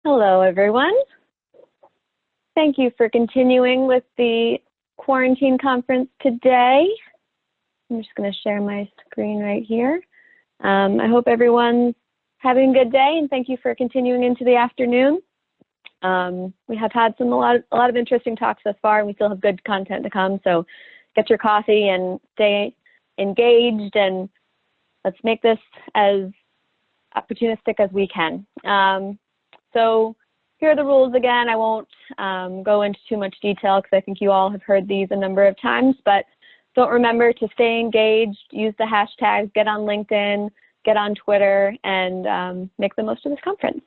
Hello, everyone. Thank you for continuing with the quarantine conference today. I'm just going to share my screen right here. I hope everyone's having a good day, and thank you for continuing into the afternoon. We have had a lot of interesting talks thus far, and we still have good content to come. So get your coffee and stay engaged, and let's make this as opportunistic as we can. So here are the rules again. I won't go into too much detail because I think you all have heard these a number of times, but don't remember to stay engaged, use the hashtags, get on LinkedIn, get on Twitter, and make the most of this conference.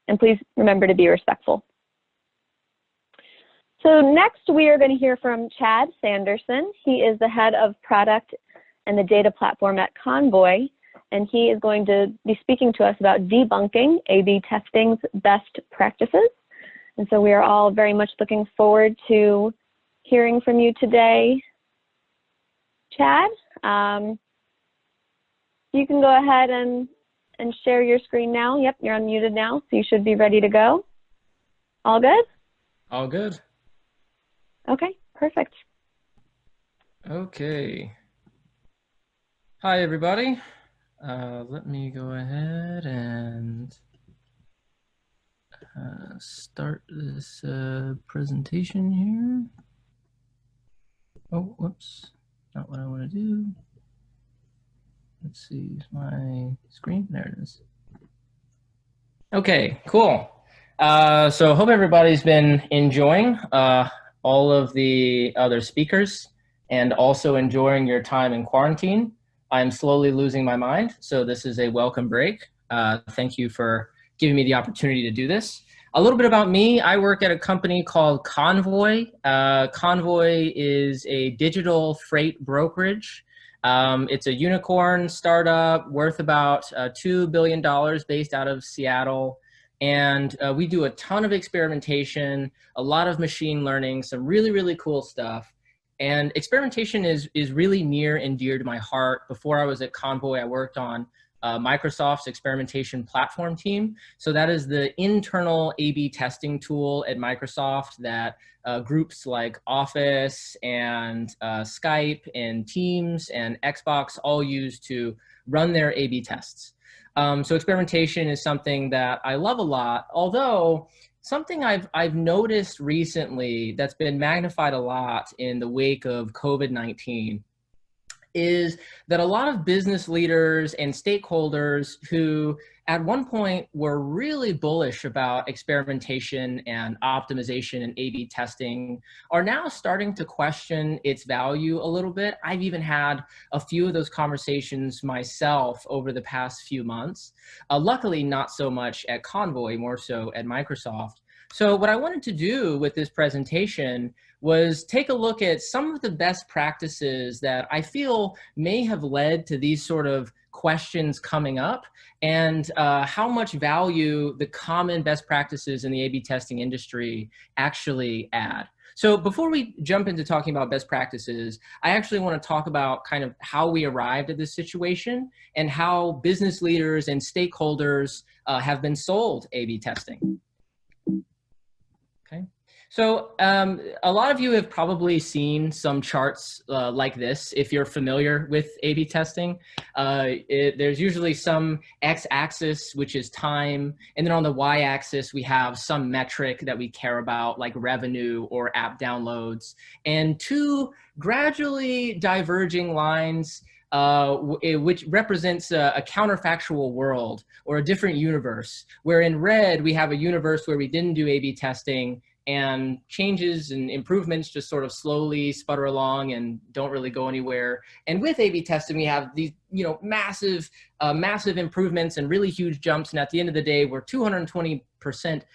And please remember to be respectful. So next we are going to hear from Chad Sanderson. He is the head of product and the data platform at Convoy, and he is going to be speaking to us about debunking A/B testing's best practices. And so we are all very much looking forward to hearing from you today. Chad, you can go ahead and share your screen now. Yep, you're unmuted now, so you should be ready to go. All good? All good. Okay, perfect. Okay. Hi, everybody. Let me go ahead and start this presentation here. Oh, whoops, not what I want to do. Let's see, my screen, there it is. Okay, cool. So hope everybody's been enjoying all of the other speakers and also enjoying your time in quarantine. I'm slowly losing my mind, so this is a welcome break. Thank you for giving me the opportunity to do this. A little bit about me. I work at a company called Convoy. Convoy is a digital freight brokerage. It's a unicorn startup worth about $2 billion based out of Seattle. And we do a ton of experimentation, a lot of machine learning, some really, really cool stuff. And experimentation is really near and dear to my heart. Before I was at Convoy, I worked on Microsoft's experimentation platform team. So that is the internal A/B testing tool at Microsoft that groups like Office and Skype and Teams and Xbox all use to run their A/B tests. So experimentation is something that I love a lot, although something I've noticed recently that's been magnified a lot in the wake of COVID-19 is that a lot of business leaders and stakeholders who at one point were really bullish about experimentation and optimization and A/B testing are now starting to question its value a little bit. I've even had a few of those conversations myself over the past few months. Luckily, not so much at Convoy, more so at Microsoft. So what I wanted to do with this presentation was take a look at some of the best practices that I feel may have led to these sort of questions coming up, and how much value the common best practices in the A/B testing industry actually add. So before we jump into talking about best practices, I actually want to talk about kind of how we arrived at this situation and how business leaders and stakeholders have been sold A/B testing. Okay. So a lot of you have probably seen some charts like this if you're familiar with A/B testing. There's usually some x-axis, which is time, and then on the y-axis we have some metric that we care about, like revenue or app downloads, and two gradually diverging lines which represents a counterfactual world or a different universe, where in red we have a universe where we didn't do A/B testing and changes and improvements just sort of slowly sputter along and don't really go anywhere. And with A/B testing, we have these, massive improvements and really huge jumps. And at the end of the day, we're 220%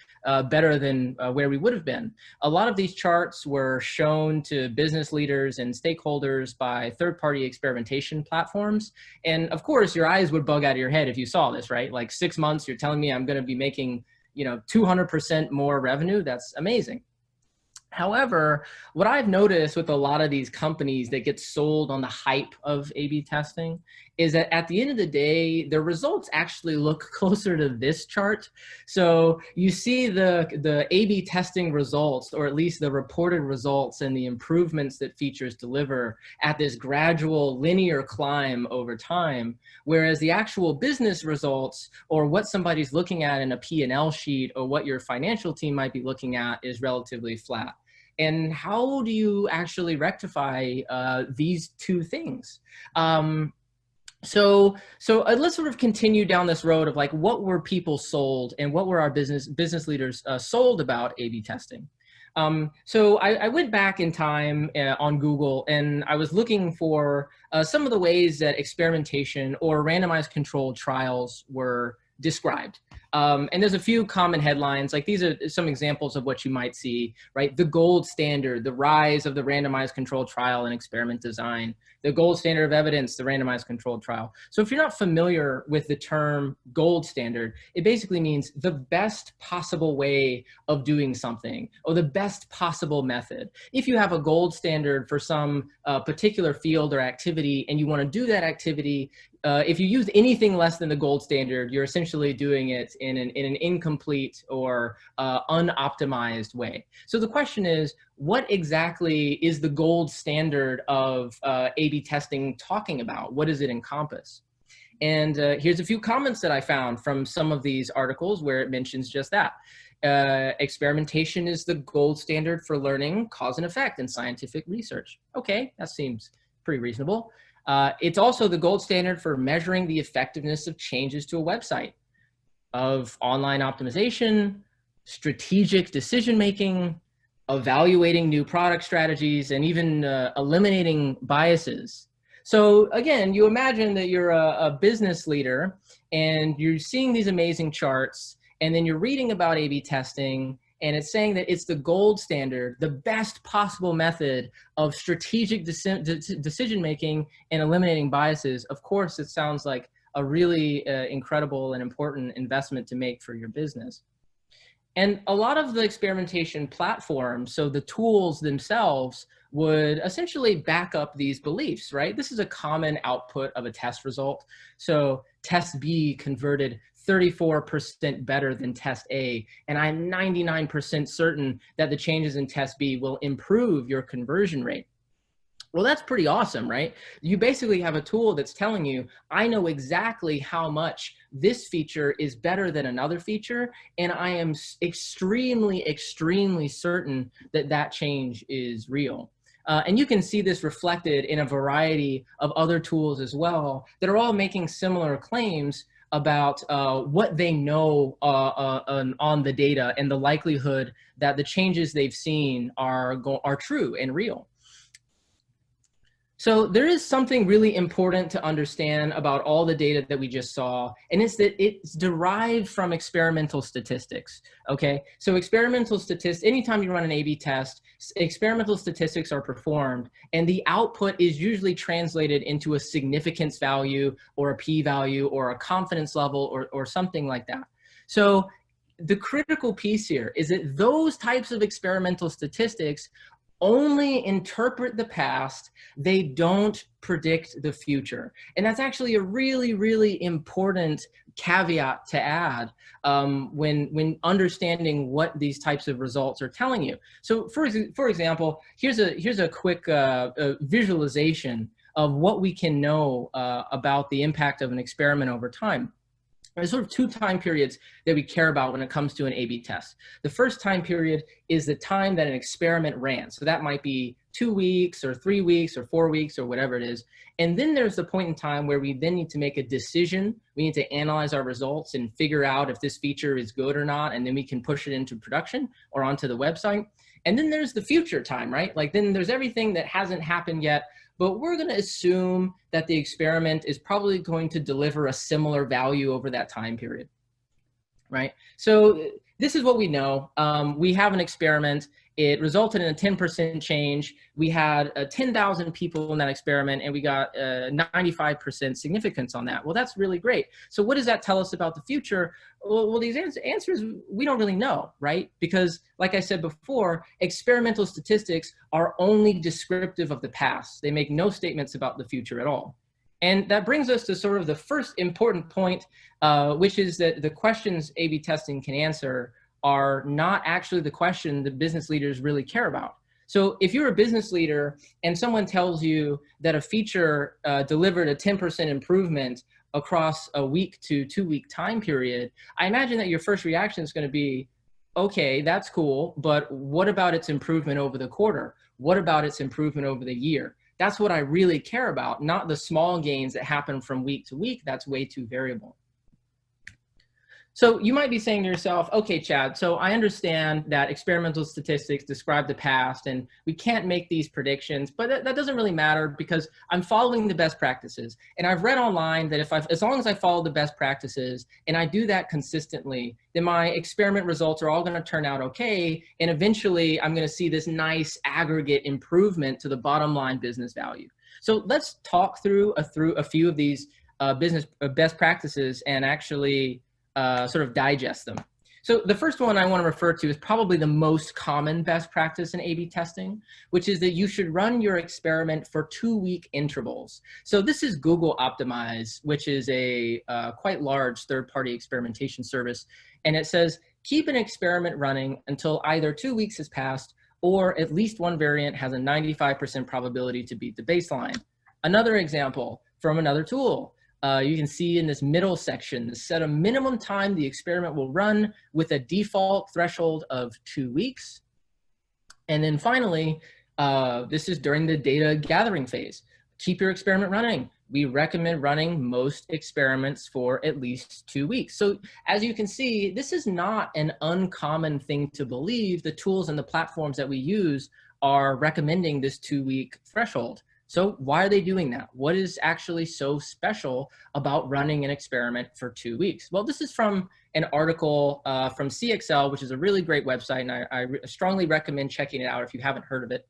better than where we would have been. A lot of these charts were shown to business leaders and stakeholders by third-party experimentation platforms. And of course, your eyes would bug out of your head if you saw this, right? Like 6 months, you're telling me I'm going to be making 200% more revenue. That's amazing. However, what I've noticed with a lot of these companies that get sold on the hype of A/B testing is that at the end of the day, their results actually look closer to this chart. So you see the A/B testing results, or at least the reported results and the improvements that features deliver at this gradual linear climb over time, whereas the actual business results, or what somebody's looking at in a P&L sheet, or what your financial team might be looking at, is relatively flat. And how do you actually rectify these two things? So let's sort of continue down this road of like, what were people sold and what were our business leaders sold about A/B testing? So I went back in time on Google, and I was looking for some of the ways that experimentation or randomized controlled trials were described. And there's a few common headlines, like these are some examples of what you might see, right? The gold standard, the rise of the randomized controlled trial and experiment design, the gold standard of evidence, the randomized controlled trial. So if you're not familiar with the term gold standard, it basically means the best possible way of doing something, or the best possible method. If you have a gold standard for some particular field or activity, and you want to do that activity, if you use anything less than the gold standard, you're essentially doing it in an incomplete or unoptimized way. So the question is, what exactly is the gold standard of A/B testing talking about? What does it encompass? And here's a few comments that I found from some of these articles where it mentions just that. Experimentation is the gold standard for learning cause and effect in scientific research. Okay, that seems pretty reasonable. It's also the gold standard for measuring the effectiveness of changes to a website, of online optimization, strategic decision-making, evaluating new product strategies, and even eliminating biases. So again, you imagine that you're a business leader and you're seeing these amazing charts, and then you're reading about A/B testing, and it's saying that it's the gold standard, the best possible method of strategic decision-making and eliminating biases. Of course, it sounds like a really incredible and important investment to make for your business. And a lot of the experimentation platforms, so the tools themselves, would essentially back up these beliefs, right? This is a common output of a test result. So test B converted 34% better than test A, and I'm 99% certain that the changes in test B will improve your conversion rate. Well, that's pretty awesome, right? You basically have a tool that's telling you, I know exactly how much this feature is better than another feature, and I am extremely, extremely certain that that change is real. And you can see this reflected in a variety of other tools as well that are all making similar claims about what they know on the data and the likelihood that the changes they've seen are true and real. So there is something really important to understand about all the data that we just saw, and it's that it's derived from experimental statistics, okay? So experimental statistics, anytime you run an A/B test, experimental statistics are performed, and the output is usually translated into a significance value or a p-value or a confidence level or something like that. So the critical piece here is that those types of experimental statistics only interpret the past, they don't predict the future. And that's actually a really, really important caveat to add when understanding what these types of results are telling you. So for example, here's a quick visualization of what we can know about the impact of an experiment over time. There's sort of two time periods that we care about when it comes to an A/B test. The first time period is the time that an experiment ran. So that might be 2 weeks or 3 weeks or 4 weeks or whatever it is. And then there's the point in time where we then need to make a decision. We need to analyze our results and figure out if this feature is good or not. And then we can push it into production or onto the website. And then there's the future time, right? Like then there's everything that hasn't happened yet, but we're going to assume that the experiment is probably going to deliver a similar value over that time period, right? So this is what we know. We have an experiment. It resulted in a 10% change. We had 10,000 people in that experiment, and we got 95% significance on that. Well, that's really great. So what does that tell us about the future? Well, these answers, we don't really know, right? Because like I said before, experimental statistics are only descriptive of the past. They make no statements about the future at all. And that brings us to sort of the first important point, which is that the questions A/B testing can answer are not actually the question the business leaders really care about. So if you're a business leader and someone tells you that a feature delivered a 10% improvement across a week to 2-week time period, I imagine that your first reaction is going to be, okay, that's cool, but what about its improvement over the quarter? What about its improvement over the year? That's what I really care about, not the small gains that happen from week to week. That's way too variable. So you might be saying to yourself, okay, Chad, so I understand that experimental statistics describe the past and we can't make these predictions, but that doesn't really matter because I'm following the best practices. And I've read online that as long as I follow the best practices and I do that consistently, then my experiment results are all going to turn out okay. And eventually I'm going to see this nice aggregate improvement to the bottom line business value. So let's talk through a few of these business best practices and actually sort of digest them. So the first one I want to refer to is probably the most common best practice in A/B testing, which is that you should run your experiment for 2-week intervals. So this is Google Optimize, which is a quite large third-party experimentation service. And it says, keep an experiment running until either 2 weeks has passed or at least one variant has a 95% probability to beat the baseline. Another example from another tool. You can see in this middle section, set a minimum time the experiment will run with a default threshold of 2 weeks. And then finally, this is during the data gathering phase. Keep your experiment running. We recommend running most experiments for at least 2 weeks. So as you can see, this is not an uncommon thing to believe. The tools and the platforms that we use are recommending this 2-week threshold. So why are they doing that? What is actually so special about running an experiment for 2 weeks? Well, this is from an article from CXL, which is a really great website, and I strongly recommend checking it out if you haven't heard of it.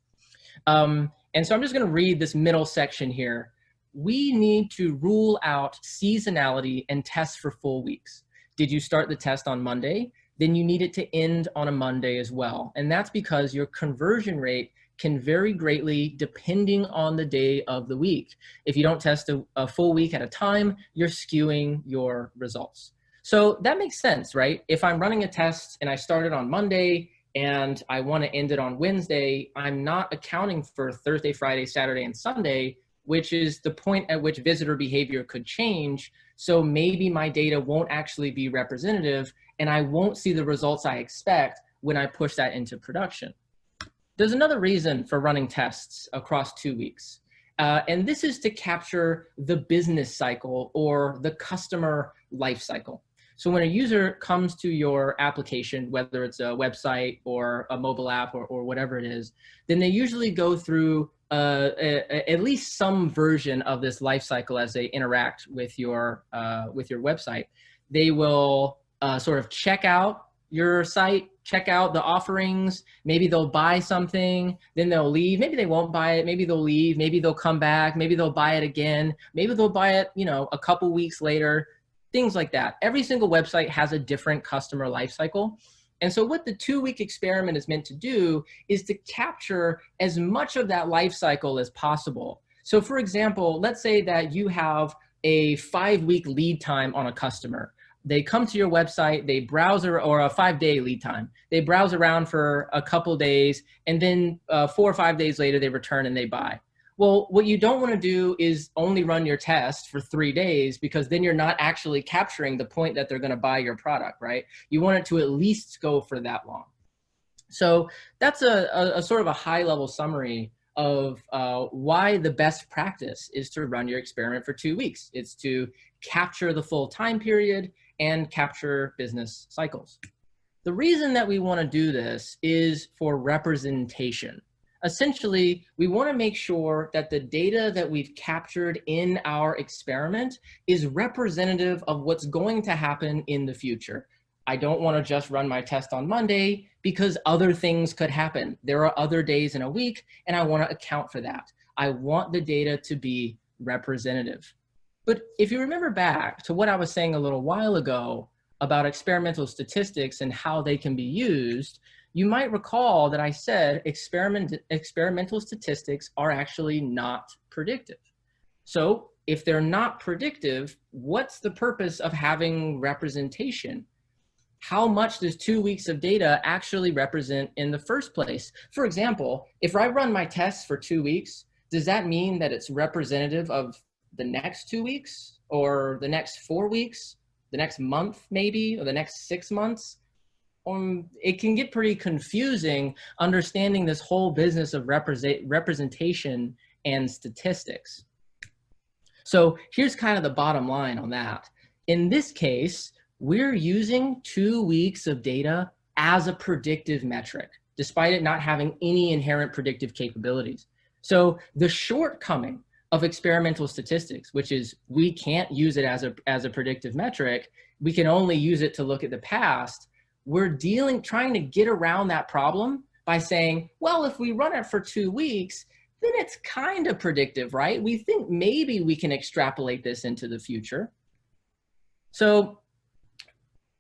And so I'm just going to read this middle section here. We need to rule out seasonality and test for full weeks. Did you start the test on Monday? Then you need it to end on a Monday as well. And that's because your conversion rate can vary greatly depending on the day of the week. If you don't test a full week at a time, you're skewing your results. So that makes sense, right? If I'm running a test and I started on Monday and I want to end it on Wednesday, I'm not accounting for Thursday, Friday, Saturday, and Sunday, which is the point at which visitor behavior could change. So maybe my data won't actually be representative and I won't see the results I expect when I push that into production. There's another reason for running tests across 2 weeks, and this is to capture the business cycle or the customer life cycle. So when a user comes to your application, whether it's a website or a mobile app or whatever it is, then they usually go through at least some version of this life cycle as they interact with your website. They will sort of check out your site, check out the offerings, maybe they'll buy something, then they'll leave, maybe they won't buy it, maybe they'll leave, maybe they'll come back, maybe they'll buy it again, maybe they'll buy it, a couple weeks later, things like that. Every single website has a different customer life cycle. And so what the 2-week experiment is meant to do is to capture as much of that life cycle as possible. So for example, let's say that you have a 5-week lead time on a customer. They come to your website, they browse, or a 5-day lead time. They browse around for a couple days, and then 4 or 5 days later, they return and they buy. Well, what you don't want to do is only run your test for 3 days, because then you're not actually capturing the point that they're going to buy your product, right? You want it to at least go for that long. So that's a sort of a high-level summary of why the best practice is to run your experiment for 2 weeks. It's to capture the full time period and capture business cycles. The reason that we want to do this is for representation. Essentially, we want to make sure that the data that we've captured in our experiment is representative of what's going to happen in the future. I don't want to just run my test on Monday because other things could happen. There are other days in a week, and I want to account for that. I want the data to be representative. But if you remember back to what I was saying a little while ago about experimental statistics and how they can be used, you might recall that I said experimental statistics are actually not predictive. So if they're not predictive, what's the purpose of having representation? How much does 2 weeks of data actually represent in the first place? For example, if I run my tests for 2 weeks, does that mean that it's representative of the next 2 weeks or the next 4 weeks, the next month maybe, or the next 6 months? It can get pretty confusing understanding this whole business of representation and statistics. So here's kind of the bottom line on that. In this case, we're using 2 weeks of data as a predictive metric, despite it not having any inherent predictive capabilities. So the shortcoming of experimental statistics, which is we can't use it as a predictive metric, we can only use it to look at the past, we're trying to get around that problem by saying, well, if we run it for 2 weeks, then it's kind of predictive, right? We think maybe we can extrapolate this into the future. So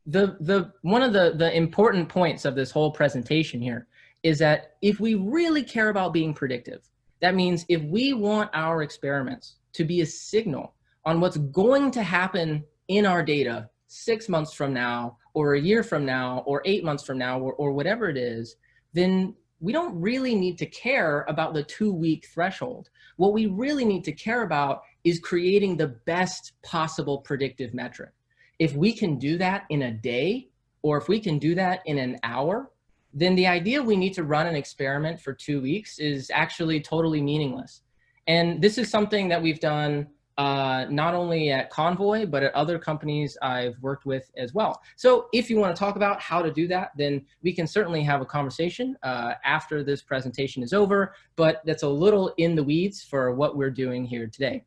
one of the important points of this whole presentation here is that if we really care about being predictive, that means if we want our experiments to be a signal on what's going to happen in our data 6 months from now, or a year from now, or 8 months from now, or whatever it is, then we don't really need to care about the 2 week threshold. What we really need to care about is creating the best possible predictive metric. If we can do that in a day, or if we can do that in an hour, then the idea we need to run an experiment for 2 weeks is actually totally meaningless. And this is something that we've done not only at Convoy, but at other companies I've worked with as well. So if you want to talk about how to do that, then we can certainly have a conversation after this presentation is over, but that's a little in the weeds for what we're doing here today.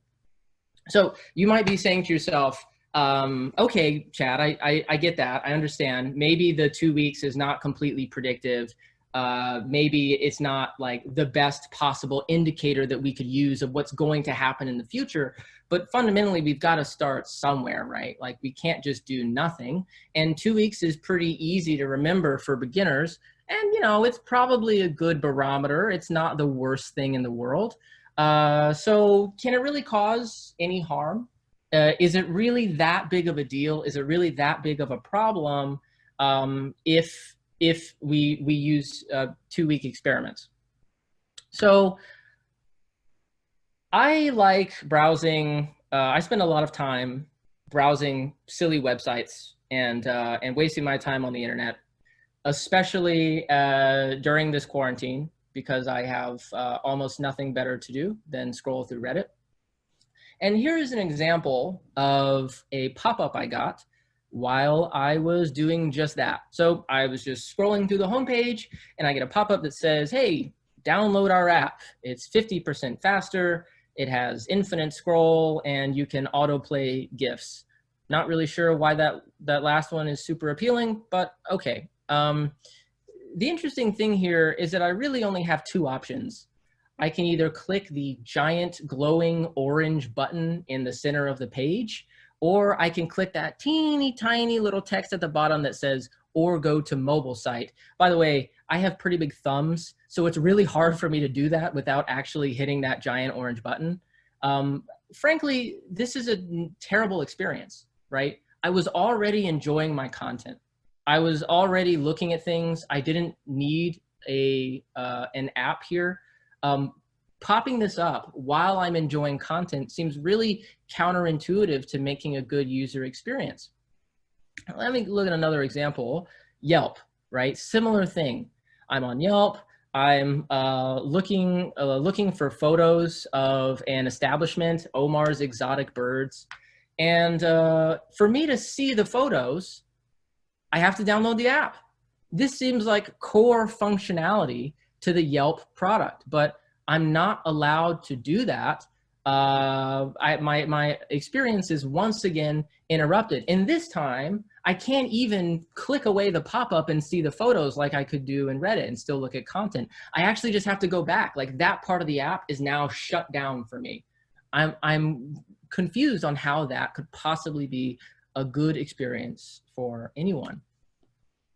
So you might be saying to yourself, okay, Chad, I get that. I understand. Maybe the 2 weeks is not completely predictive. Maybe it's not like the best possible indicator that we could use of what's going to happen in the future. But fundamentally, we've got to start somewhere, right? Like we can't just do nothing. And 2 weeks is pretty easy to remember for beginners. And, you know, it's probably a good barometer. It's not the worst thing in the world. So can it really cause any harm? Is it really that big of a deal? Is it really that big of a problem if we use 2 week experiments? So I like browsing. I spend a lot of time browsing silly websites and wasting my time on the internet, especially during this quarantine, because I have almost nothing better to do than scroll through Reddit. And here is an example of a pop-up I got while I was doing just that. So I was just scrolling through the homepage and I get a pop-up that says, hey, download our app. It's 50% faster. It has infinite scroll and you can autoplay GIFs. Not really sure why that last one is super appealing, but okay. The interesting thing here is that I really only have two options. I can either click the giant glowing orange button in the center of the page, or I can click that teeny tiny little text at the bottom that says, or go to mobile site. By the way, I have pretty big thumbs, so it's really hard for me to do that without actually hitting that giant orange button. Frankly, this is a terrible experience, right? I was already enjoying my content. I was already looking at things. I didn't need an app here. Popping this up while I'm enjoying content seems really counterintuitive to making a good user experience. Let me look at another example. Yelp, right? Similar thing. I'm on Yelp. I'm looking for photos of an establishment, Omar's Exotic Birds. And for me to see the photos, I have to download the app. This seems like core functionality to the Yelp product, but I'm not allowed to do that my experience is once again interrupted. And this time, I can't even click away the pop-up and see the photos like I could do in Reddit and still look at content. I actually just have to go back. Like, that part of the app is now shut down for me. I'm confused on how that could possibly be a good experience for anyone.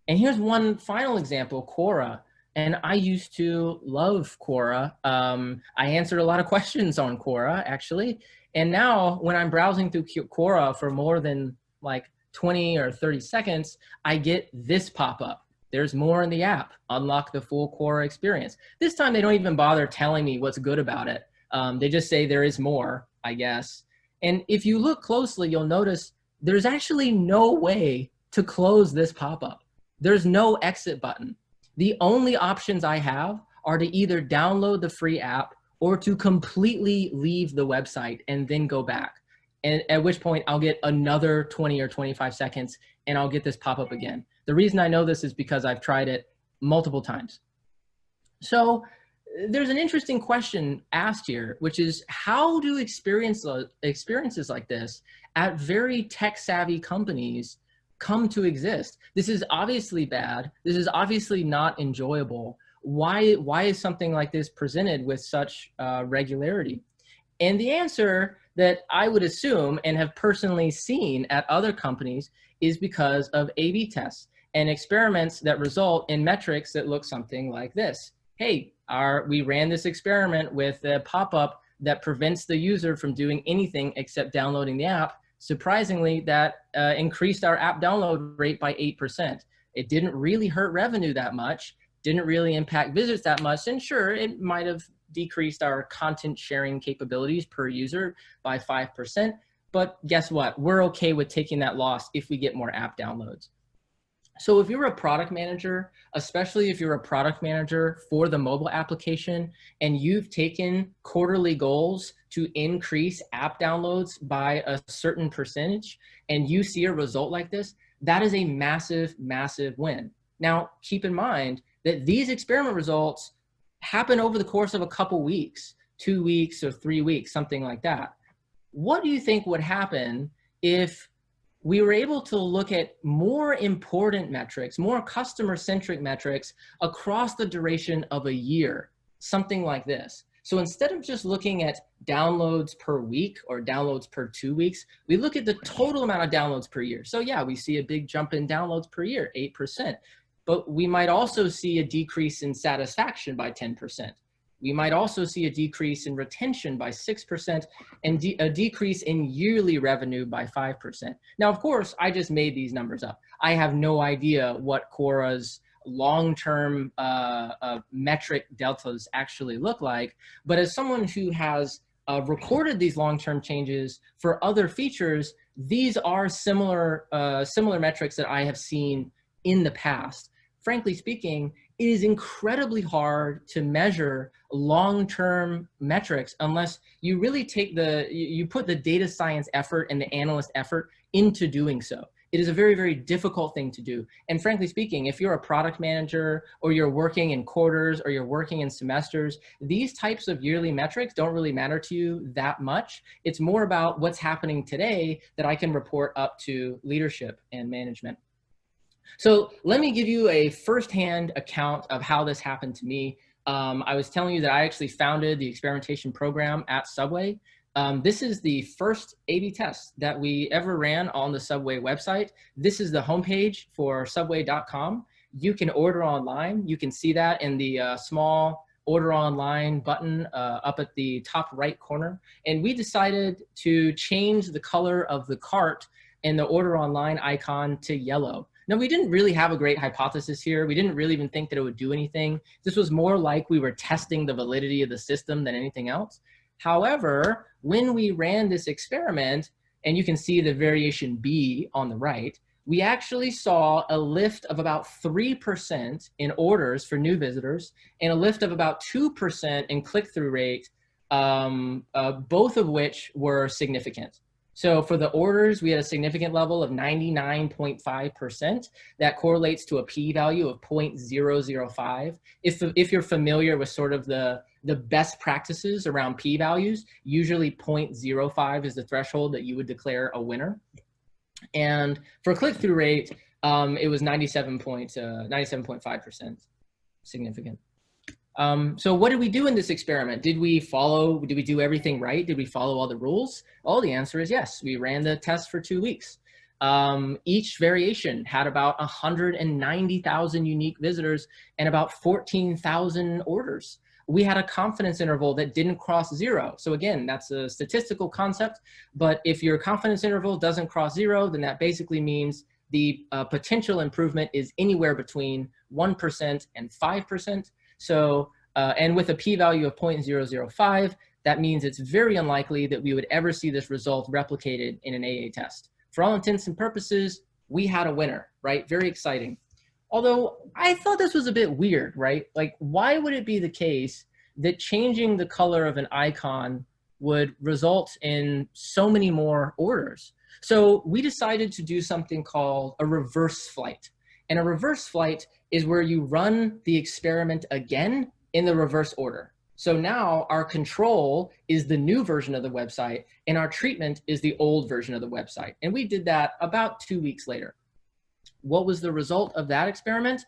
And here's one final example, Quora. And I used to love Quora. I answered a lot of questions on Quora, actually. And now when I'm browsing through Quora for more than like 20 or 30 seconds, I get this pop-up. There's more in the app. Unlock the full Quora experience. This time they don't even bother telling me what's good about it. They just say there is more, I guess. And if you look closely, you'll notice there's actually no way to close this pop-up. There's no exit button. The only options I have are to either download the free app or to completely leave the website and then go back. And at which point I'll get another 20 or 25 seconds and I'll get this pop-up again. The reason I know this is because I've tried it multiple times. So there's an interesting question asked here, which is how do experiences like this at very tech-savvy companies come to exist? This is obviously bad. This is obviously not enjoyable. Why is something like this presented with such regularity? And the answer that I would assume and have personally seen at other companies is because of A/B tests and experiments that result in metrics that look something like this. Hey, we ran this experiment with a pop-up that prevents the user from doing anything except downloading the app. Surprisingly, that increased our app download rate by 8%. It didn't really hurt revenue that much, didn't really impact visits that much, and sure, it might have decreased our content sharing capabilities per user by 5%, but guess what? We're okay with taking that loss if we get more app downloads. So if you're a product manager, especially if you're a product manager for the mobile application and you've taken quarterly goals to increase app downloads by a certain percentage and you see a result like this, that is a massive, massive win. Now, keep in mind that these experiment results happen over the course of a couple weeks, 2 weeks or 3 weeks, something like that. What do you think would happen if we were able to look at more important metrics, more customer-centric metrics across the duration of a year, something like this? So instead of just looking at downloads per week or downloads per 2 weeks, we look at the total amount of downloads per year. So yeah, we see a big jump in downloads per year, 8%, but we might also see a decrease in satisfaction by 10%. We might also see a decrease in retention by 6% and a decrease in yearly revenue by 5%. Now, of course, I just made these numbers up. I have no idea what Quora's long-term metric deltas actually look like, but as someone who has recorded these long-term changes for other features, these are similar metrics that I have seen in the past. Frankly speaking, it is incredibly hard to measure long-term metrics unless you really take you put the data science effort and the analyst effort into doing so. It is a very, very difficult thing to do. And frankly speaking, if you're a product manager or you're working in quarters or you're working in semesters, these types of yearly metrics don't really matter to you that much. It's more about what's happening today that I can report up to leadership and management. So let me give you a firsthand account of how this happened to me. I was telling you that I actually founded the experimentation program at Subway. This is the first A/B test that we ever ran on the Subway website. This is the homepage for subway.com. You can order online. You can see that in the small order online button up at the top right corner. And we decided to change the color of the cart and the order online icon to yellow. Now, we didn't really have a great hypothesis here. We didn't really even think that it would do anything. This was more like we were testing the validity of the system than anything else. However, when we ran this experiment, and you can see the variation B on the right, we actually saw a lift of about 3% in orders for new visitors and a lift of about 2% in click-through rate, both of which were significant. So for the orders, we had a significant level of 99.5%. That correlates to a p-value of 0.005. If you're familiar with sort of the the best practices around p-values. Usually 0.05 is the threshold that you would declare a winner. And for click-through rate, it was 97.5%, significant. So what did we do in this experiment? Did we do everything right? Did we follow all the rules? Oh, the answer is yes. We ran the test for 2 weeks. Each variation had about 190,000 unique visitors and about 14,000 orders. We had a confidence interval that didn't cross 0. So again, that's a statistical concept, but if your confidence interval doesn't cross 0, then that basically means the potential improvement is anywhere between 1% and 5%. So, and with a p-value of 0.005, that means it's very unlikely that we would ever see this result replicated in an AA test. For all intents and purposes, we had a winner, right? Very exciting. Although I thought this was a bit weird, right? Like, why would it be the case that changing the color of an icon would result in so many more orders? So we decided to do something called a reverse flight. And a reverse flight is where you run the experiment again in the reverse order. So now our control is the new version of the website and our treatment is the old version of the website. And we did that about 2 weeks later. What was the result of that experiment?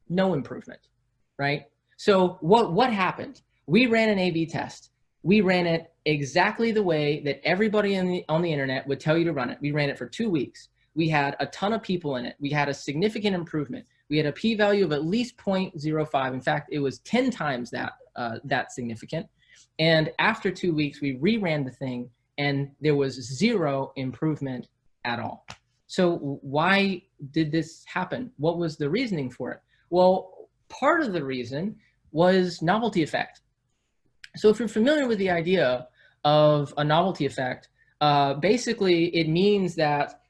No improvement, right? So what happened? We ran an A/B test. We ran it exactly the way that everybody on the internet would tell you to run it. We ran it for 2 weeks. We had a ton of people in it. We had a significant improvement. We had a p-value of at least 0.05. In fact, it was 10 times that significant. And after 2 weeks, we reran the thing and there was 0 improvement at all. So why did this happen? What was the reasoning for it? Well, part of the reason was novelty effect. So if you're familiar with the idea of a novelty effect, basically it means that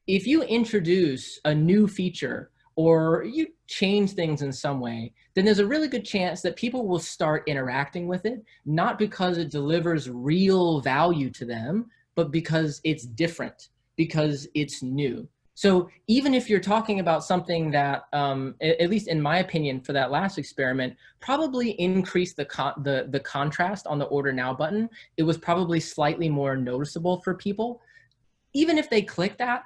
if you introduce a new feature or you change things in some way, then there's a really good chance that people will start interacting with it, not because it delivers real value to them, but because it's different, because it's new. So even if you're talking about something that, at least in my opinion for that last experiment, probably increased the contrast on the Order Now button, it was probably slightly more noticeable for people. Even if they click that,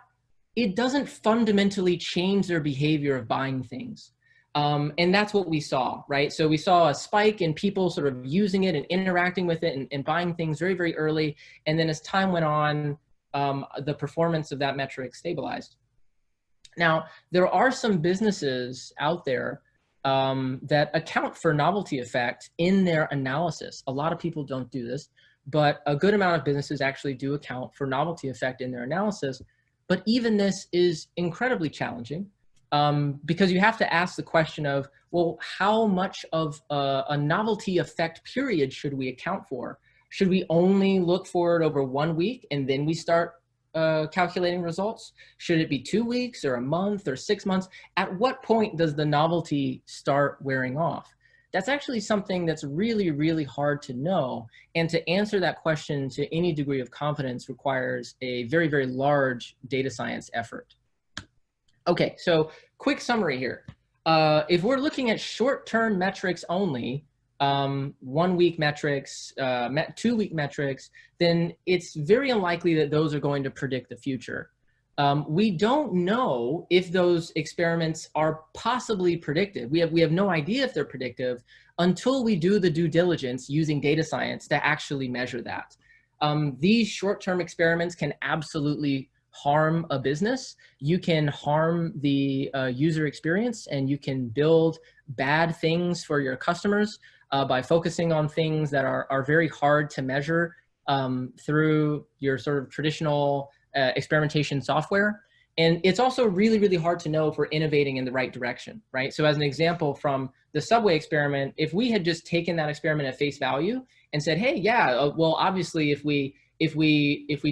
it doesn't fundamentally change their behavior of buying things. And that's what we saw, right? So we saw a spike in people sort of using it and interacting with it and buying things very, very early. And then as time went on, the performance of that metric stabilized. Now, there are some businesses out there that account for novelty effect in their analysis. A lot of people don't do this, but a good amount of businesses actually do account for novelty effect in their analysis. But even this is incredibly challenging because you have to ask the question of, well, how much of a novelty effect period should we account for? Should we only look for it over 1 week and then we start calculating results? Should it be 2 weeks or a month or 6 months? At what point does the novelty start wearing off? That's actually something that's really, really hard to know. And to answer that question to any degree of confidence requires a very, very large data science effort. Okay, so quick summary here. If we're looking at short-term metrics only, 1 week metrics, 2 week metrics, then it's very unlikely that those are going to predict the future. We don't know if those experiments are possibly predictive. We have no idea if they're predictive until we do the due diligence using data science to actually measure that. These short-term experiments can absolutely harm a business. You can harm the user experience and you can build bad things for your customers by focusing on things that are very hard to measure through your sort of traditional experimentation software. And it's also really, really hard to know if we're innovating in the right direction, right? So as an example from the subway experiment, if we had just taken that experiment at face value and said, hey, yeah, well, obviously if we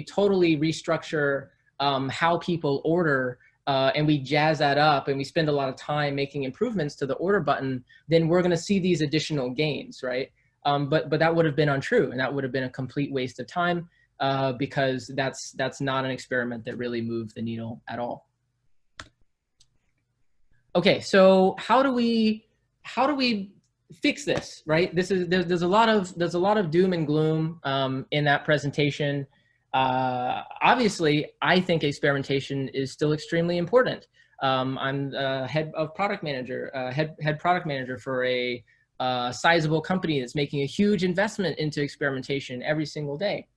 totally restructure how people order and we jazz that up and we spend a lot of time making improvements to the order button, then we're going to see these additional gains, right? But that would have been untrue, and that would have been a complete waste of time because that's not an experiment that really moved the needle at all. Okay, so how do we fix this, right? There's a lot of doom and gloom in that presentation. Obviously, I think experimentation is still extremely important. I'm head product manager for a sizable company that's making a huge investment into experimentation every single day.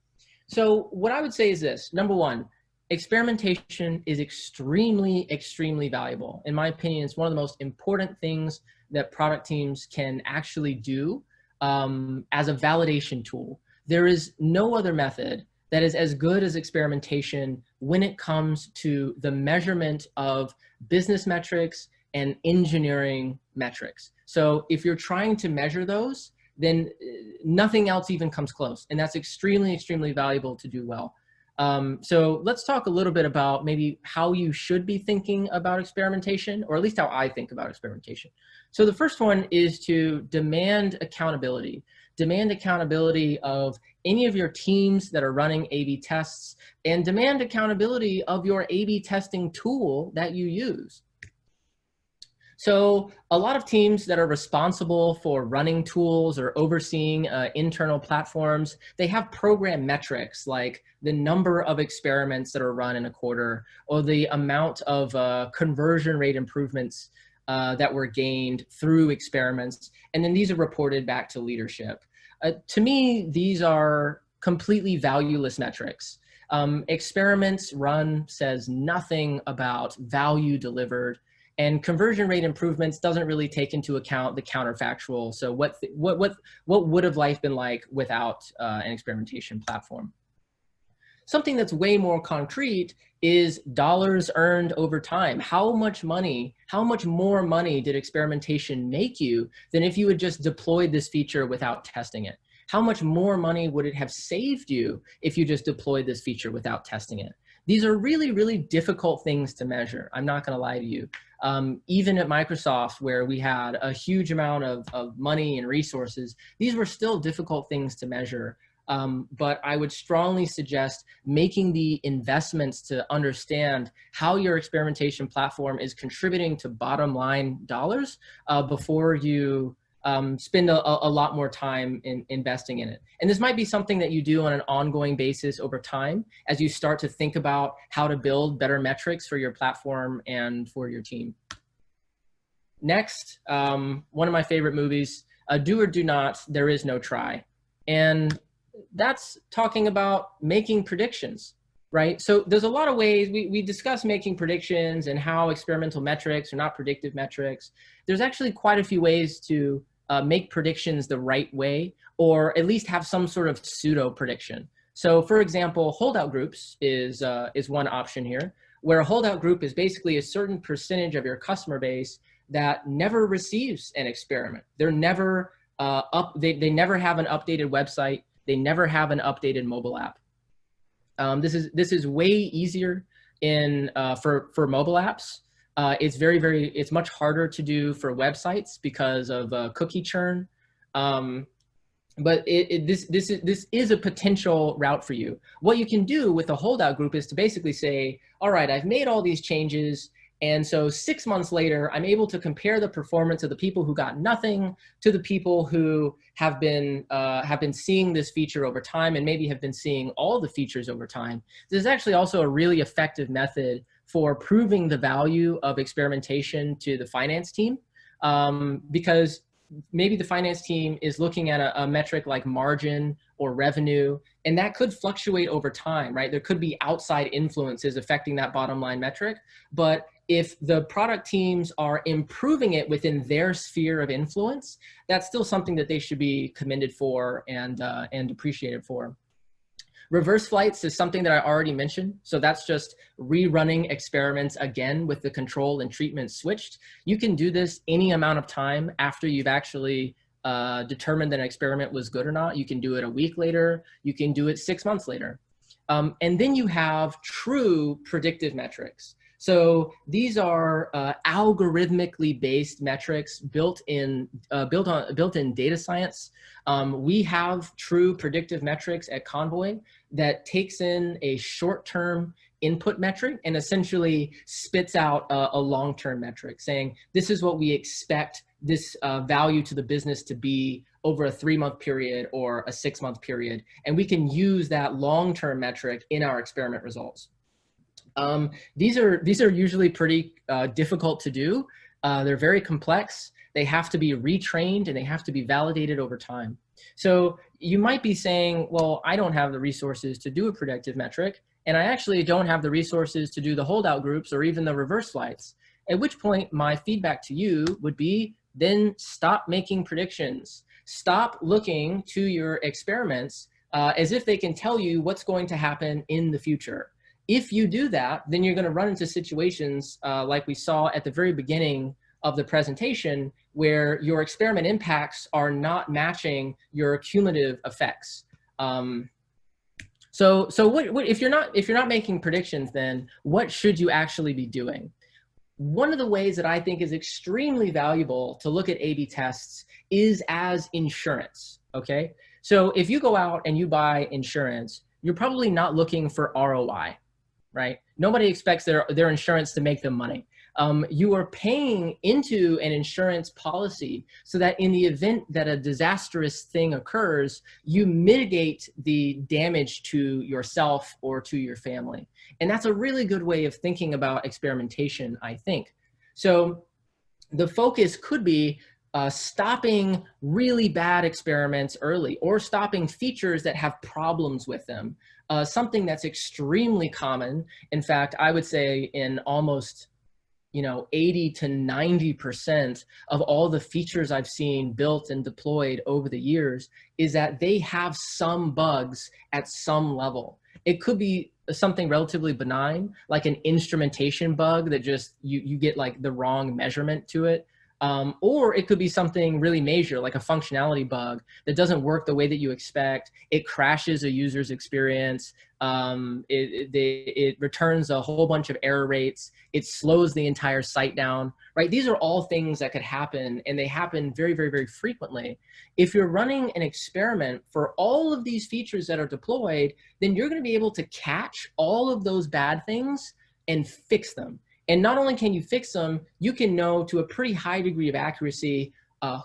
So what I would say is this: number one, experimentation is extremely, extremely valuable. In my opinion, it's one of the most important things that product teams can actually do as a validation tool. There is no other method that is as good as experimentation when it comes to the measurement of business metrics and engineering metrics. So if you're trying to measure those, then nothing else even comes close. And that's extremely, extremely valuable to do well. So let's talk a little bit about maybe how you should be thinking about experimentation, or at least how I think about experimentation. So the first one is to demand accountability. Demand accountability of any of your teams that are running A/B tests, and demand accountability of your A/B testing tool that you use. So a lot of teams that are responsible for running tools or overseeing internal platforms, they have program metrics like the number of experiments that are run in a quarter, or the amount of conversion rate improvements that were gained through experiments. And then these are reported back to leadership. To me, these are completely valueless metrics. Experiments run says nothing about value delivered. And conversion rate improvements doesn't really take into account the counterfactual. So what would have life been like without an experimentation platform? Something that's way more concrete is dollars earned over time. How much more money did experimentation make you than if you had just deployed this feature without testing it? How much more money would it have saved you if you just deployed this feature without testing it? These are really, really difficult things to measure. I'm not going to lie to you. Even at Microsoft, where we had a huge amount of money and resources, these were still difficult things to measure. But I would strongly suggest making the investments to understand how your experimentation platform is contributing to bottom line dollars before you spend a lot more time in investing in it. And this might be something that you do on an ongoing basis over time as you start to think about how to build better metrics for your platform and for your team. Next, one of my favorite movies, Do or Do Not, There Is No Try. And that's talking about making predictions, right? So there's a lot of ways we discuss making predictions and how experimental metrics are not predictive metrics. There's actually quite a few ways to make predictions the right way, or at least have some sort of pseudo prediction. So for example, holdout groups is one option here, where a holdout group is basically a certain percentage of your customer base that never receives an experiment. They're never they never have an updated website. They never have an updated mobile app. This is way easier for mobile apps. It's much harder to do for websites because of cookie churn. But this is a potential route for you. What you can do with a holdout group is to basically say, all right, I've made all these changes, and so 6 months later, I'm able to compare the performance of the people who got nothing to the people who have been seeing this feature over time, and maybe have been seeing all the features over time. This is actually also a really effective method for proving the value of experimentation to the finance team, because maybe the finance team is looking at a metric like margin or revenue, and that could fluctuate over time, right? There could be outside influences affecting that bottom line metric, but if the product teams are improving it within their sphere of influence, that's still something that they should be commended for and appreciated for. Reverse flights is something that I already mentioned. So that's just rerunning experiments again with the control and treatment switched. You can do this any amount of time after you've actually determined that an experiment was good or not. You can do it a week later. You can do it 6 months later. And then you have true predictive metrics. So these are algorithmically based metrics built in data science. We have true predictive metrics at Convoy that takes in a short-term input metric and essentially spits out a long-term metric saying, this is what we expect this value to the business to be over a 3-month period or a 6-month period. And we can use that long-term metric in our experiment results. These are usually pretty difficult to do. They're very complex. They have to be retrained and they have to be validated over time. So you might be saying, well, I don't have the resources to do a predictive metric, and I actually don't have the resources to do the holdout groups or even the reverse flights. At which point my feedback to you would be, then stop making predictions. Stop looking to your experiments as if they can tell you what's going to happen in the future. If you do that, then you're going to run into situations like we saw at the very beginning of the presentation, where your experiment impacts are not matching your cumulative effects. So what if you're not making predictions, then what should you actually be doing? One of the ways that I think is extremely valuable to look at A/B tests is as insurance. Okay, so if you go out and you buy insurance, you're probably not looking for ROI, right? Nobody expects their insurance to make them money. You are paying into an insurance policy so that in the event that a disastrous thing occurs, you mitigate the damage to yourself or to your family. And that's a really good way of thinking about experimentation, I think. So the focus could be stopping really bad experiments early, or stopping features that have problems with them. Something that's extremely common, in fact, I would say in almost 80 to 90% of all the features I've seen built and deployed over the years, is that they have some bugs at some level. It could be something relatively benign, like an instrumentation bug that just you get like the wrong measurement to it. Or it could be something really major, like a functionality bug that doesn't work the way that you expect. It crashes a user's experience. It returns a whole bunch of error rates. It slows the entire site down, right? These are all things that could happen, and they happen very, very, very frequently. If you're running an experiment for all of these features that are deployed, then you're going to be able to catch all of those bad things and fix them. And not only can you fix them, you can know to a pretty high degree of accuracy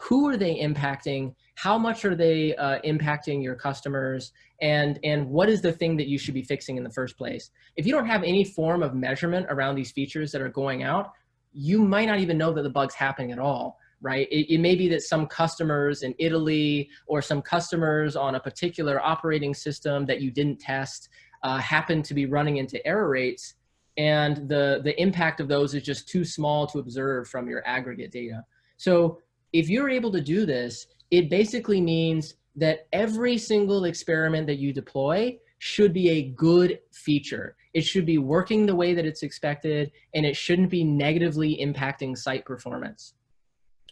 who are they impacting, how much are they impacting your customers, and what is the thing that you should be fixing in the first place. If you don't have any form of measurement around these features that are going out, you might not even know that the bug's happening at all, right? It may be that some customers in Italy or some customers on a particular operating system that you didn't test happen to be running into error rates, and the impact of those is just too small to observe from your aggregate data. So if you're able to do this, it basically means that every single experiment that you deploy should be a good feature. It should be working the way that it's expected, and it shouldn't be negatively impacting site performance.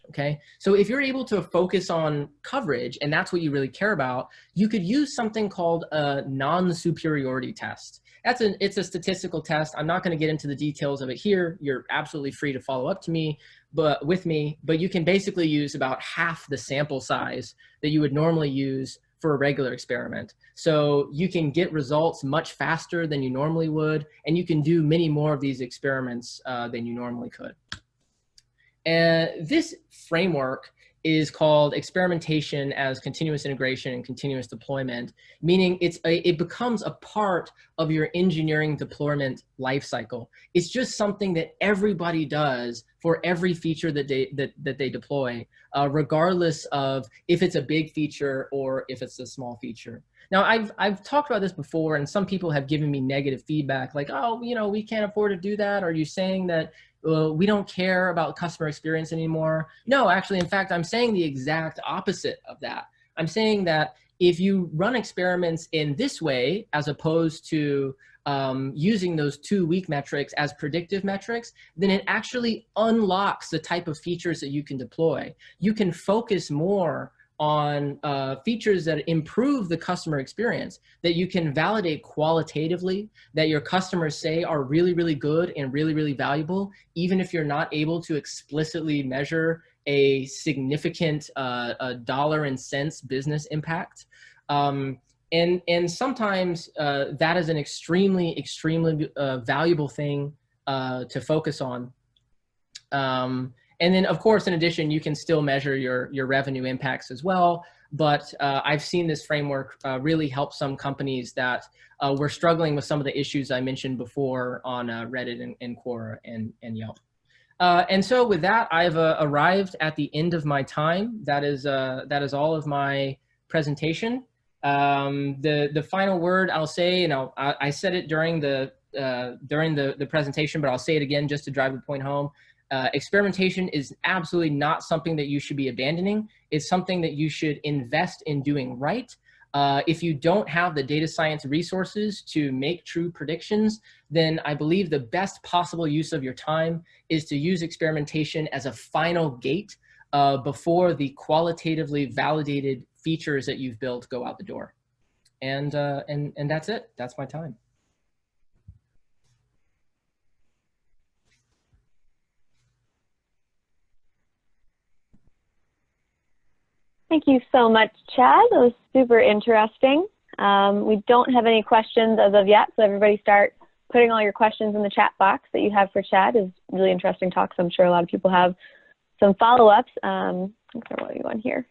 Okay, so if you're able to focus on coverage, and that's what you really care about, you could use something called a non-superiority test. It's a statistical test. I'm not going to get into the details of it here. You're absolutely free to follow up to me, but you can basically use about half the sample size that you would normally use for a regular experiment. So you can get results much faster than you normally would, and you can do many more of these experiments than you normally could. And this framework is called experimentation as continuous integration and continuous deployment, meaning it becomes a part of your engineering deployment lifecycle. It's just something that everybody does for every feature that they deploy, regardless of if it's a big feature or if it's a small feature. Now, I've talked about this before, and some people have given me negative feedback, like, oh, we can't afford to do that. Are you saying that we don't care about customer experience anymore? No, actually, in fact, I'm saying the exact opposite of that. I'm saying that if you run experiments in this way, as opposed to using those 2-week metrics as predictive metrics, then it actually unlocks the type of features that you can deploy. You can focus more on features that improve the customer experience, that you can validate qualitatively, that your customers say are really, really good and really, really valuable, even if you're not able to explicitly measure a significant dollar and cents business impact. And And sometimes that is an extremely, extremely valuable thing to focus on. And then, of course, in addition, you can still measure your revenue impacts as well. But I've seen this framework really help some companies that were struggling with some of the issues I mentioned before on Reddit and Quora and Yelp. And so with that, I've arrived at the end of my time. That is all of my presentation. The final word I'll say, and I said it during the presentation, but I'll say it again just to drive the point home. Experimentation is absolutely not something that you should be abandoning. It's something that you should invest in doing right. If you don't have the data science resources to make true predictions, then I believe the best possible use of your time is to use experimentation as a final gate before the qualitatively validated features that you've built go out the door. And that's it. That's my time. Thank you so much, Chad. That was super interesting. We don't have any questions as of yet, so everybody start putting all your questions in the chat box that you have for Chad. Is really interesting talk, so I'm sure a lot of people have some follow-ups. What are you on here?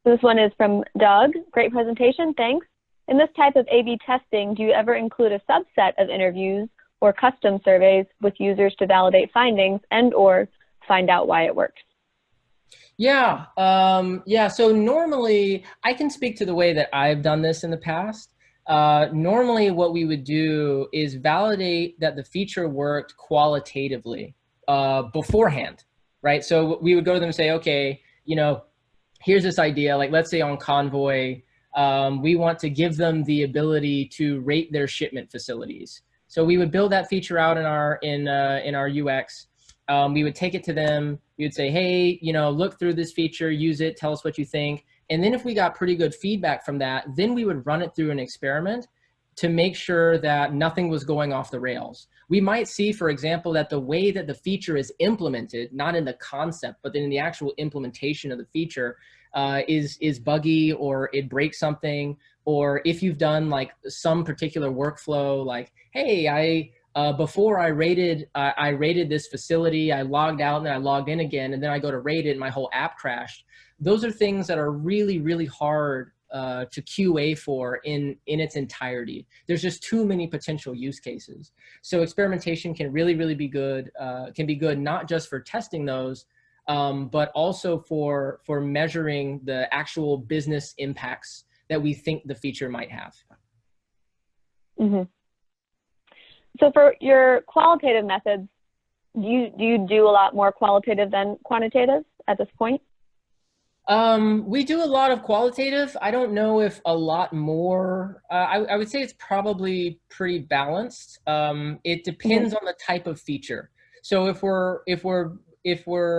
So this one is from Doug. Great presentation, thanks. In this type of A/B testing, do you ever include a subset of interviews or custom surveys with users to validate findings and/or find out why it works? Yeah, so normally, I can speak to the way that I've done this in the past. Normally what we would do is validate that the feature worked qualitatively beforehand, right? So we would go to them and say, okay, here's this idea, like let's say on Convoy, we want to give them the ability to rate their shipment facilities. So we would build that feature out in our UX. We would take it to them. We would say, hey, look through this feature, use it, tell us what you think. And then if we got pretty good feedback from that, then we would run it through an experiment to make sure that nothing was going off the rails. We might see, for example, that the way that the feature is implemented, not in the concept, but in the actual implementation of the feature is buggy, or it breaks something. Or if you've done like some particular workflow, like, hey, before I rated this facility, I logged out and then I logged in again, and then I go to rate it and my whole app crashed. Those are things that are really, really hard to QA for in its entirety. There's just too many potential use cases. So experimentation can really, really be good, not just for testing those, but also for measuring the actual business impacts that we think the feature might have. Mm-hmm. So for your qualitative methods, do you do a lot more qualitative than quantitative at this point? We do a lot of qualitative. I don't know if a lot more. I would say it's probably pretty balanced. It depends on the type of feature. So if we're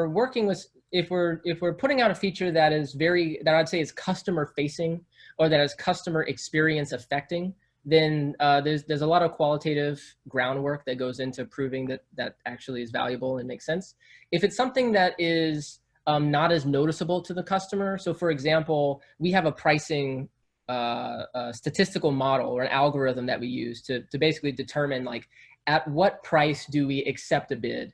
working with, if we're putting out a feature that I'd say is customer facing, or that is customer experience affecting, then there's a lot of qualitative groundwork that goes into proving that actually is valuable and makes sense. If it's something that is not as noticeable to the customer, so for example, we have a pricing statistical model or an algorithm that we use to basically determine, like, at what price do we accept a bid?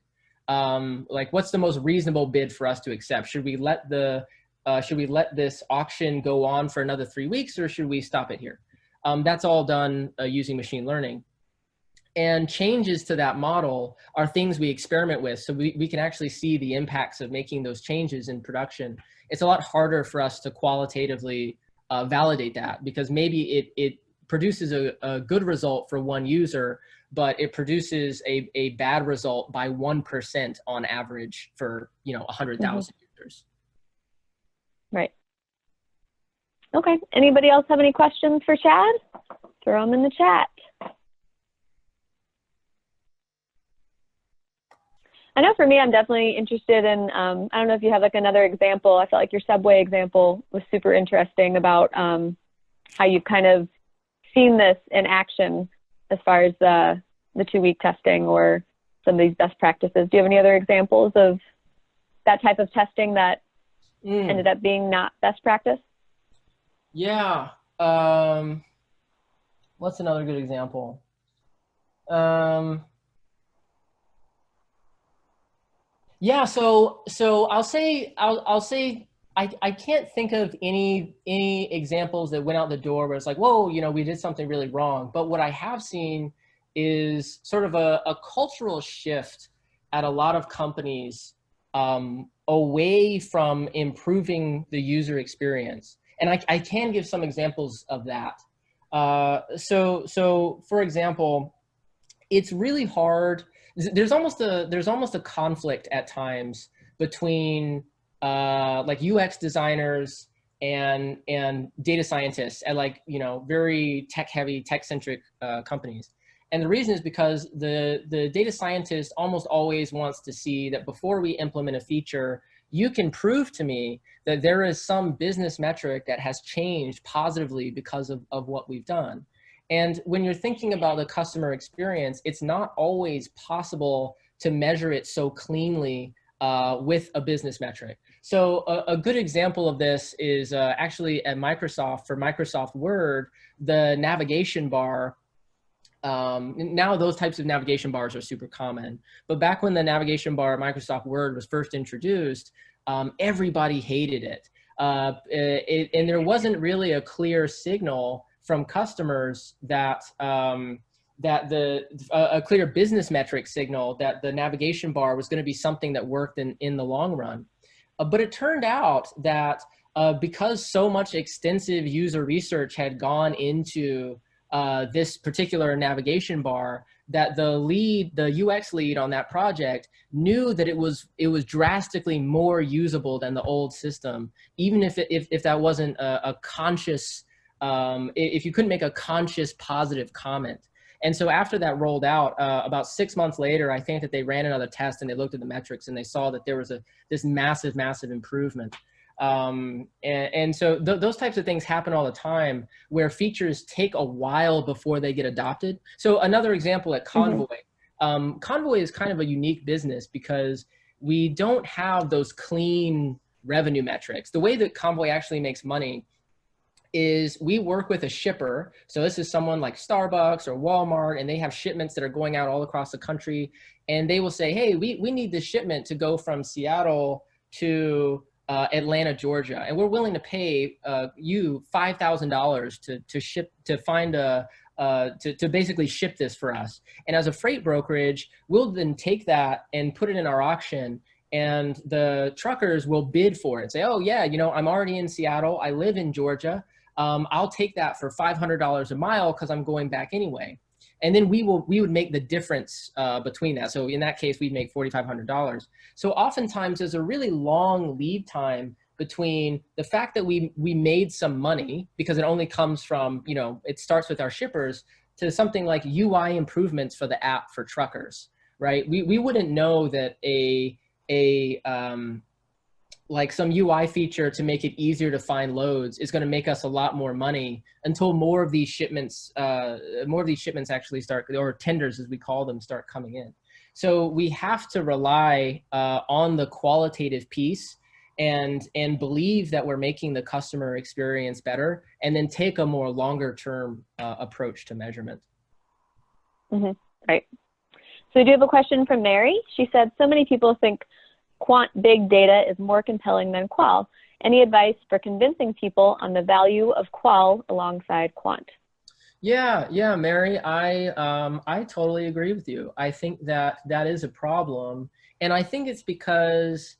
Like, what's the most reasonable bid for us to accept? Should we let this auction go on for another 3 weeks, or should we stop it here? That's all done using machine learning. And changes to that model are things we experiment with, so we can actually see the impacts of making those changes in production. It's a lot harder for us to qualitatively validate that, because maybe it produces a good result for one user, but it produces a bad result by 1% on average for 100,000 users. Right. Okay. Anybody else have any questions for Chad? Throw them in the chat. I know for me, I'm definitely interested in, I don't know if you have like another example. I felt like your Subway example was super interesting about how you've kind of seen this in action as far as the 2-week testing or some of these best practices. Do you have any other examples of that type of testing that ended up being not best practice? Yeah. What's another good example? Yeah, so I'll say I can't think of any examples that went out the door where it's like, whoa, we did something really wrong. But what I have seen is sort of a cultural shift at a lot of companies, away from improving the user experience. And I can give some examples of that. So for example, it's really hard. There's almost a conflict at times between like UX designers and data scientists at, like, very tech centric companies. And the reason is because the data scientist almost always wants to see that before we implement a feature, you can prove to me that there is some business metric that has changed positively because of what we've done. And when you're thinking about the customer experience, it's not always possible to measure it so cleanly with a business metric. So a good example of this is actually at Microsoft. For Microsoft Word, the navigation bar, now those types of navigation bars are super common. But back when the navigation bar at Microsoft Word was first introduced, everybody hated it. And there wasn't really a clear signal from customers that a clear business metric signal that the navigation bar was going to be something that worked in the long run. But it turned out that because so much extensive user research had gone into this particular navigation bar, that the UX lead on that project knew that it was drastically more usable than the old system, even if that wasn't a conscious, if you couldn't make a conscious positive comment. And so after that rolled out, about 6 months later, I think that they ran another test and they looked at the metrics and they saw that there was this massive improvement. And so those types of things happen all the time, where features take a while before they get adopted. So another example at Convoy. Convoy is kind of a unique business because we don't have those clean revenue metrics. The way that Convoy actually makes money is we work with a shipper. So this is someone like Starbucks or Walmart, and they have shipments that are going out all across the country. And they will say, hey, we need this shipment to go from Seattle to Atlanta, Georgia, and we're willing to pay you $5,000 to basically ship this for us. And as a freight brokerage, we'll then take that and put it in our auction, and the truckers will bid for it. Say, oh yeah, I'm already in Seattle, I live in Georgia. I'll take that for $500 a mile because I'm going back anyway. And then we would make the difference between that. So in that case, we'd make $4,500. So oftentimes there's a really long lead time between the fact that we made some money, because it only comes from, it starts with our shippers, to something like UI improvements for the app for truckers, right? We wouldn't know that like some UI feature to make it easier to find loads is going to make us a lot more money until more of these shipments actually start, or tenders as we call them, start coming in. So we have to rely on the qualitative piece and believe that we're making the customer experience better, and then take a more longer term approach to measurement. Mm-hmm. Right. So we do have a question from Mary. She said, so many people think quant big data is more compelling than qual. Any advice for convincing people on the value of qual alongside quant? Yeah, Mary, I totally agree with you. I think that is a problem, and I think it's because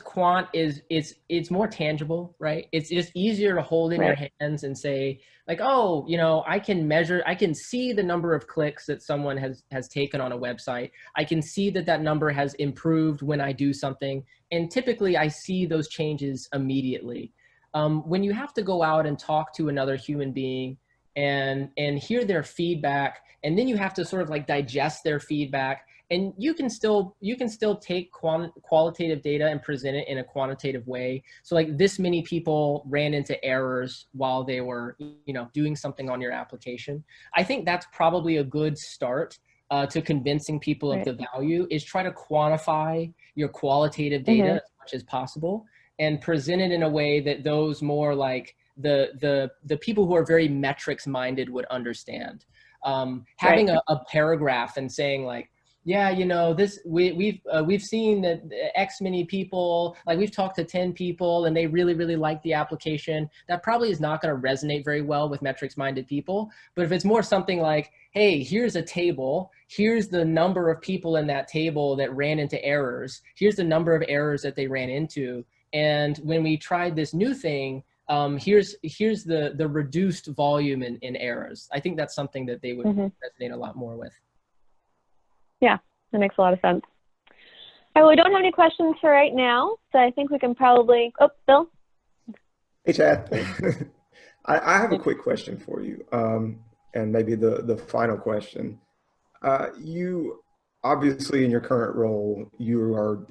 quant it's more tangible, right? It's just easier to hold in your hands and say, like, oh, I can see the number of clicks that someone has taken on a website. I can see that number has improved when I do something. And typically I see those changes immediately. When you have to go out and talk to another human being and hear their feedback, and then you have to sort of like digest their feedback, and you can still take qualitative data and present it in a quantitative way. So like, this many people ran into errors while they were doing something on your application. I think that's probably a good start to convincing people of the value, is try to quantify your qualitative data as much as possible. and present it in a way that those more like the people who are very metrics minded would understand. Having a paragraph and saying like, yeah, you know, this we've seen that X many people, like we've talked to 10 people and they really like the application. That probably is not going to resonate very well with metrics minded people. But if it's more something like, hey, here's a table, here's the number of people in that table that ran into errors, here's the number of errors that they ran into, and when we tried this new thing, here's the reduced volume in errors. I think that's something that they would resonate a lot more with. Yeah, that makes a lot of sense. All right, well, we don't have any questions for right now, so I think we can probably, oh, Bill? Hey, Chad. I have a quick question for you, and maybe the final question. You, obviously in your current role, you are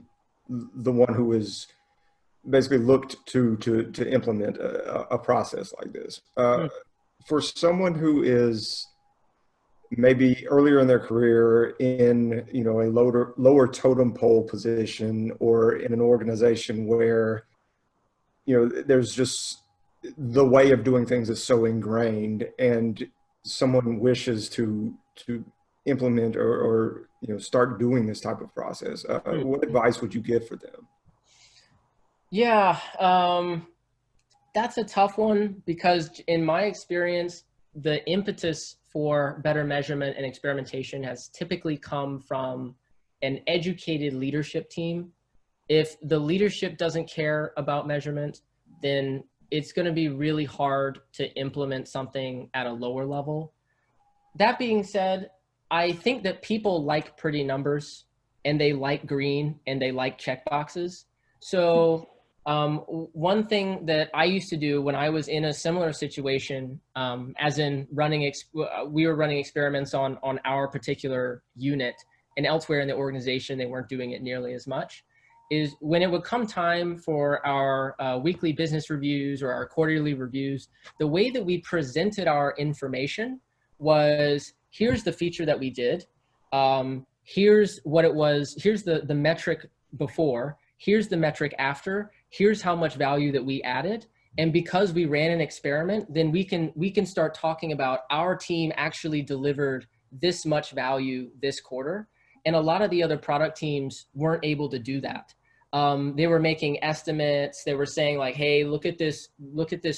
the one who is basically looked to implement a process like this. For someone who is maybe earlier in their career in, you know, a lower totem pole position, or in an organization where, you know, there's just the way of doing things is so ingrained, and someone wishes to implement or you know, start doing this type of process, what advice would you give for them? Yeah, that's a tough one, because in my experience, the impetus for better measurement and experimentation has typically come from an educated leadership team. If the leadership doesn't care about measurement, then it's going to be really hard to implement something at a lower level. That being said, I think that people like pretty numbers, and they like green, and they like checkboxes. So one thing that I used to do when I was in a similar situation, as in we were running experiments on our particular unit, and elsewhere in the organization, they weren't doing it nearly as much, is when it would come time for our weekly business reviews or our quarterly reviews, the way that we presented our information was, here's the feature that we did, here's what it was, here's the metric before, here's the metric after, here's how much value that we added. And because we ran an experiment, then we can start talking about our team actually delivered this much value this quarter. And a lot of the other product teams weren't able to do that. They were making estimates. They were saying like, hey, look at this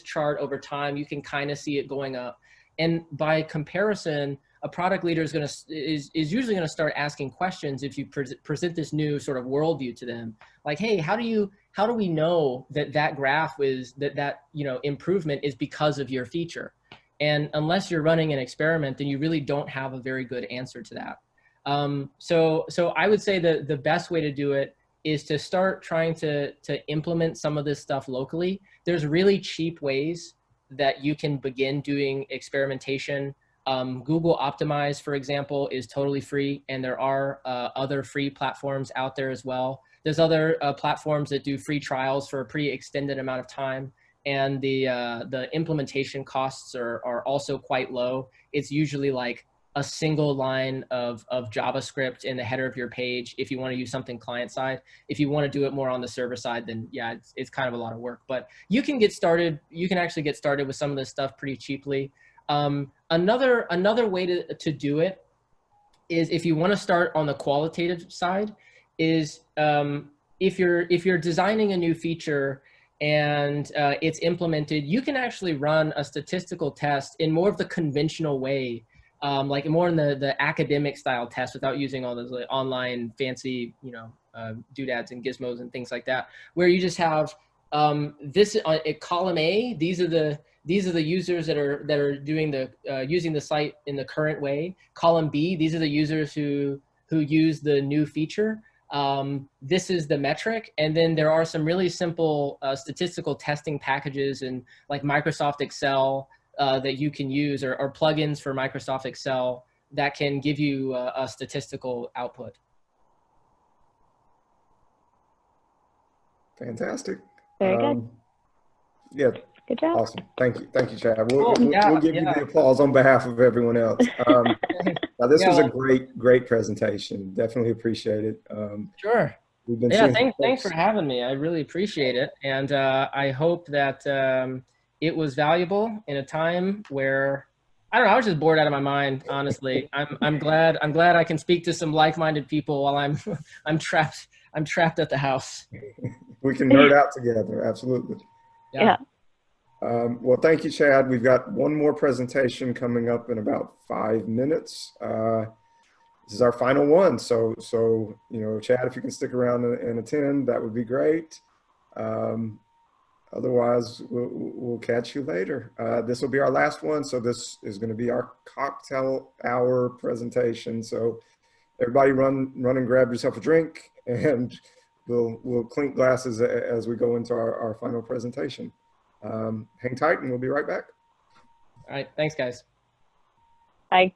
chart over time. You can kind of see it going up. And by comparison, a product leader is usually going to start asking questions if you present this new sort of worldview to them. Like, hey, how do we know that graph is that you know, improvement is because of your feature? And unless you're running an experiment, then you really don't have a very good answer to that. So I would say that the best way to do it is to start trying to implement some of this stuff locally. There's really cheap ways that you can begin doing experimentation. Google Optimize, for example, is totally free, and there are other free platforms out there as well. There's other platforms that do free trials for a pretty extended amount of time, and the implementation costs are also quite low. It's usually like a single line of JavaScript in the header of your page if you want to use something client side. If you want to do it more on the server side, then yeah, it's kind of a lot of work. But you can get started. You can actually get started with some of this stuff pretty cheaply. Another way to do it is, if you want to start on the qualitative side, is if you're designing a new feature and it's implemented, you can actually run a statistical test in more of the conventional way, like more in the academic style test, without using all those like online fancy, you know, doodads and gizmos and things like that, where you just have this at column A, these are the users that are doing using the site in the current way. Column B, these are the users who use the new feature. This is the metric. And then there are some really simple statistical testing packages in like Microsoft Excel that you can use, or plugins for Microsoft Excel that can give you a statistical output. Fantastic. Very good. Yeah. Good job. Awesome. Thank you, Chad. We'll give you the applause on behalf of everyone else. Now, this was a great presentation. Definitely appreciate it. Sure. We've been Yeah, seeing some thanks for folks. having me. I really appreciate it. And I hope that it was valuable in a time where, I don't know, I was just bored out of my mind, honestly. I'm glad I can speak to some like-minded people while I'm I'm trapped at the house. We can nerd out together, absolutely. Yeah. Well, thank you, Chad. We've got one more presentation coming up in about 5 minutes. This is our final one. So, Chad, if you can stick around and attend, that would be great. Otherwise, we'll catch you later. This will be our last one. So this is going to be our cocktail hour presentation. So everybody run and grab yourself a drink, and we'll clink glasses as we go into our final presentation. Hang tight and we'll be right back. All right. Thanks, guys. Bye.